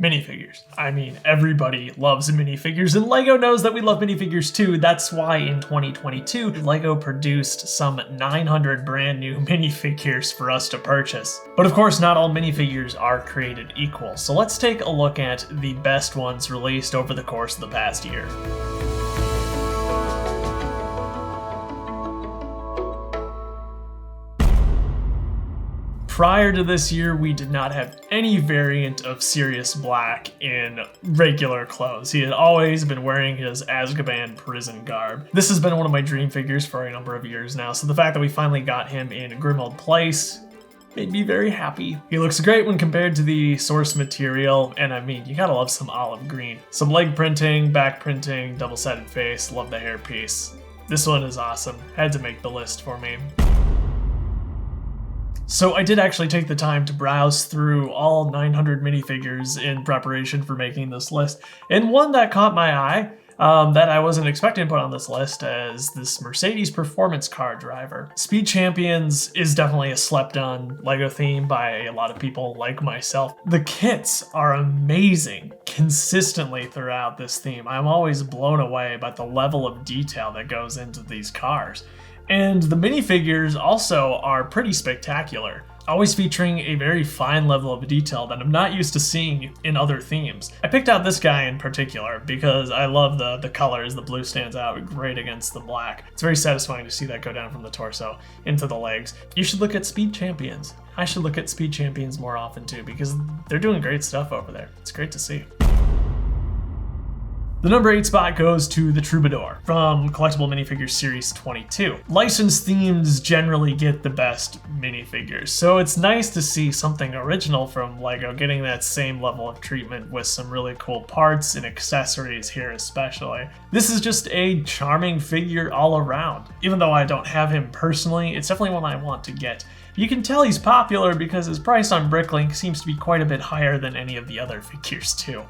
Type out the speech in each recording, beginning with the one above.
Minifigures. I mean, everybody loves minifigures, and LEGO knows that we love minifigures too. That's why in 2022, LEGO produced some 900 brand new minifigures for us to purchase. But of course, not all minifigures are created equal, so let's take a look at the best ones released over the course of the past year. Prior to this year, we did not have any variant of Sirius Black in regular clothes. He had always been wearing his Azkaban prison garb. This has been one of my dream figures for a number of years now, so the fact that we finally got him in Grimmauld Place made me very happy. He looks great when compared to the source material, and I mean, you gotta love some olive green. Some leg printing, back printing, double-sided face, love the hairpiece. This one is awesome. Had to make the list for me. So I did actually take the time to browse through all 900 minifigures in preparation for making this list, and one that caught my eye that I wasn't expecting to put on this list is this Mercedes performance car driver. Speed Champions is definitely a slept-on LEGO theme by a lot of people like myself. The kits are amazing consistently throughout this theme. I'm always blown away by the level of detail that goes into these cars. And the minifigures also are pretty spectacular, always featuring a very fine level of detail that I'm not used to seeing in other themes. I picked out this guy in particular because I love the colors. The blue stands out great against the black. It's very satisfying to see that go down from the torso into the legs. You should look at Speed Champions. I should look at Speed Champions more often too, because they're doing great stuff over there. It's great to see. The number 8 spot goes to the Troubadour from Collectible Minifigures Series 22. Licensed themes generally get the best minifigures, so it's nice to see something original from LEGO getting that same level of treatment with some really cool parts and accessories here especially. This is just a charming figure all around. Even though I don't have him personally, it's definitely one I want to get. You can tell he's popular because his price on Bricklink seems to be quite a bit higher than any of the other figures too.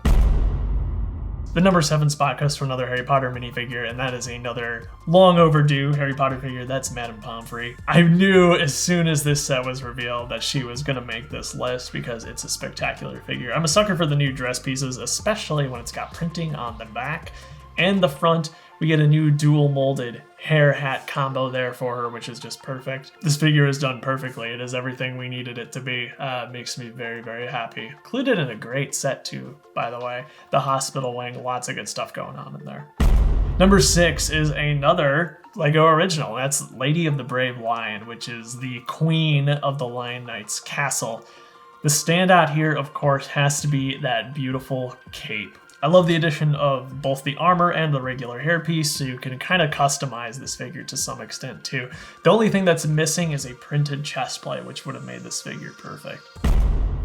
The number 7 spot goes to another Harry Potter minifigure, and that is another long overdue Harry Potter figure. That's Madame Pomfrey. I knew as soon as this set was revealed that she was going to make this list because it's a spectacular figure. I'm a sucker for the new dress pieces, especially when it's got printing on the back and the front. We get a new dual molded hair hat combo there for her, which is just perfect. This figure is done perfectly. It is everything we needed it to be. Makes me very, very happy. Included in a great set too, by the way. The hospital wing, lots of good stuff going on in there. Number 6 is another LEGO original. That's Lady of the Brave Lion, which is the queen of the Lion Knight's castle. The standout here, of course, has to be that beautiful cape. I love the addition of both the armor and the regular hairpiece, so you can kind of customize this figure to some extent too. The only thing that's missing is a printed chest plate, which would have made this figure perfect.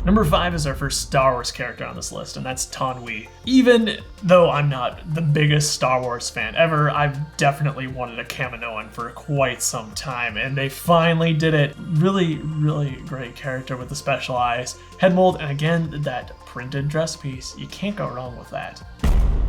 Number 5 is our first Star Wars character on this list, and that's TAUN. Even though I'm not the biggest Star Wars fan ever, I've definitely wanted a Kaminoan for quite some time, and they finally did it. Really, really great character with the special eyes, head mold, and again, that printed dress piece. You can't go wrong with that.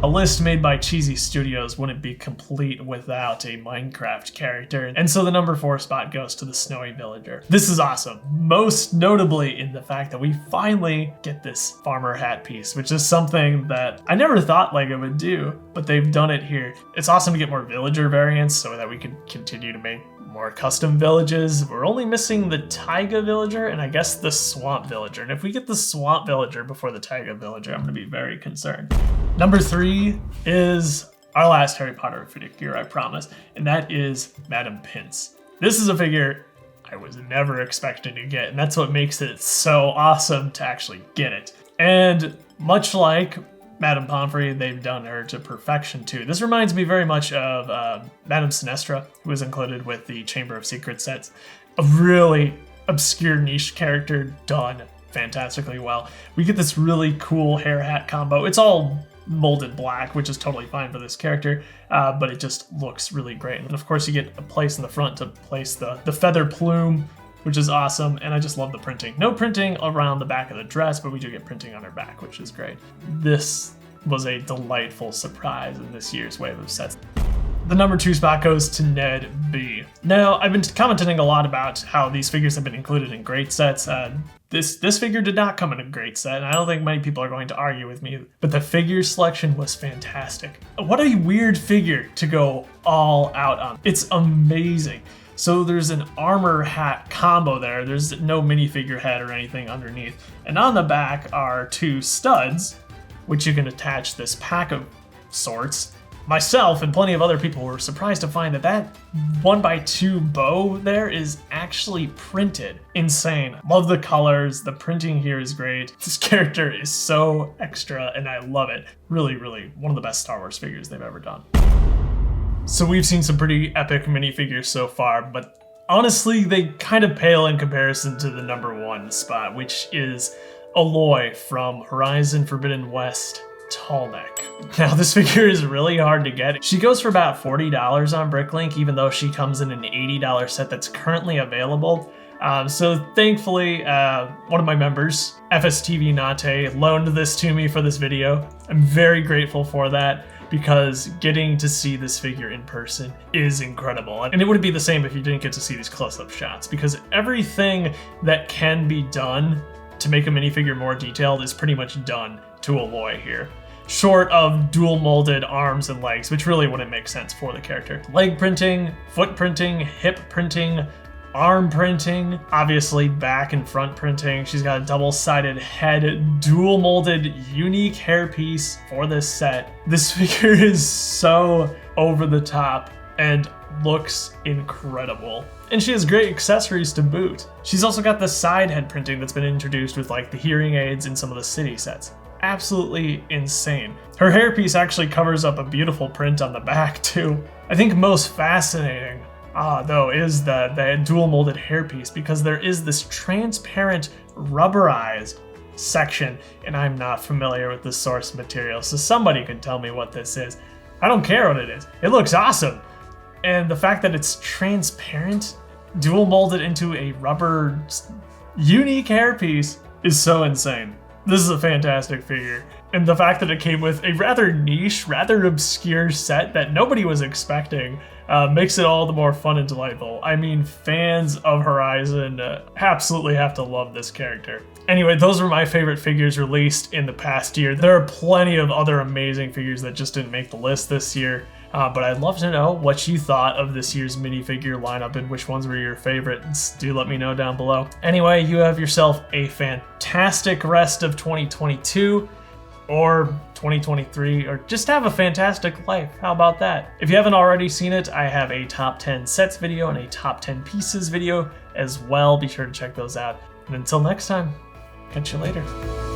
A list made by Cheesy Studios wouldn't be complete without a Minecraft character, and so the number 4 spot goes to the Snowy Villager. This is awesome, most notably in the fact that we finally get this farmer hat piece, which is something that I never thought LEGO would do, but they've done it here. It's awesome to get more villager variants so that we can continue to make more custom villages. We're only missing the Taiga Villager and I guess the Swamp Villager. And if we get the Swamp Villager before the Taiga Villager, I'm going to be very concerned. Number 3 is our last Harry Potter figure, I promise, and that is Madame Pince. This is a figure I was never expecting to get, and that's what makes it so awesome to actually get it. And much like Madame Pomfrey, they've done her to perfection too. This reminds me very much of Madame Sinestra, who was included with the Chamber of Secrets sets. A really obscure niche character done fantastically well. We get this really cool hair hat combo. It's all molded black, which is totally fine for this character, but it just looks really great. And of course you get a place in the front to place the feather plume, which is awesome, and I just love the printing. No printing around the back of the dress, but we do get printing on her back, which is great. This was a delightful surprise in this year's wave of sets. The number 2 spot goes to Ned B. Now, I've been commenting a lot about how these figures have been included in great sets. This figure did not come in a great set, and I don't think many people are going to argue with me, but the figure selection was fantastic. What a weird figure to go all out on. It's amazing. So there's an armor hat combo there. There's no minifigure head or anything underneath. And on the back are 2 studs, which you can attach this pack of sorts. Myself and plenty of other people were surprised to find that that 1x2 bow there is actually printed. Insane. Love the colors. The printing here is great. This character is so extra and I love it. Really, really one of the best Star Wars figures they've ever done. So we've seen some pretty epic minifigures so far, but honestly, they kind of pale in comparison to the number 1 spot, which is ALOY from Horizon Forbidden West Tallneck. Now this figure is really hard to get. She goes for about $40 on Bricklink, even though she comes in an $80 set that's currently available. So thankfully, one of my members, FSTV Nate, loaned this to me for this video. I'm very grateful for that because getting to see this figure in person is incredible. And it wouldn't be the same if you didn't get to see these close-up shots, because everything that can be done to make a minifigure more detailed is pretty much done to ALOY here. Short of dual molded arms and legs, which really wouldn't make sense for the character. Leg printing, foot printing, hip printing, arm printing, obviously back and front printing. She's got a double-sided head, dual molded, unique hairpiece for this set. This figure is so over the top and looks incredible. And she has great accessories to boot. She's also got the side head printing that's been introduced with like the hearing aids in some of the city sets. Absolutely insane. Her hairpiece actually covers up a beautiful print on the back too. I think most fascinating though is the dual molded hairpiece, because there is this transparent rubberized section, and I'm not familiar with the source material, so somebody can tell me what this is. I don't care what it is. It looks awesome. And the fact that it's transparent, dual molded into a rubber unique hairpiece is so insane. This is a fantastic figure. And the fact that it came with a rather niche, rather obscure set that nobody was expecting makes it all the more fun and delightful. I mean, fans of Horizon absolutely have to love this character. Anyway, those were my favorite figures released in the past year. There are plenty of other amazing figures that just didn't make the list this year. But I'd love to know what you thought of this year's minifigure lineup and which ones were your favorites. Do let me know down below. Anyway, you have yourself a fantastic rest of 2022 or 2023, or just have a fantastic life. How about that? If you haven't already seen it, I have a top 10 sets video and a top 10 pieces video as well. Be sure to check those out. And until next time, catch you later.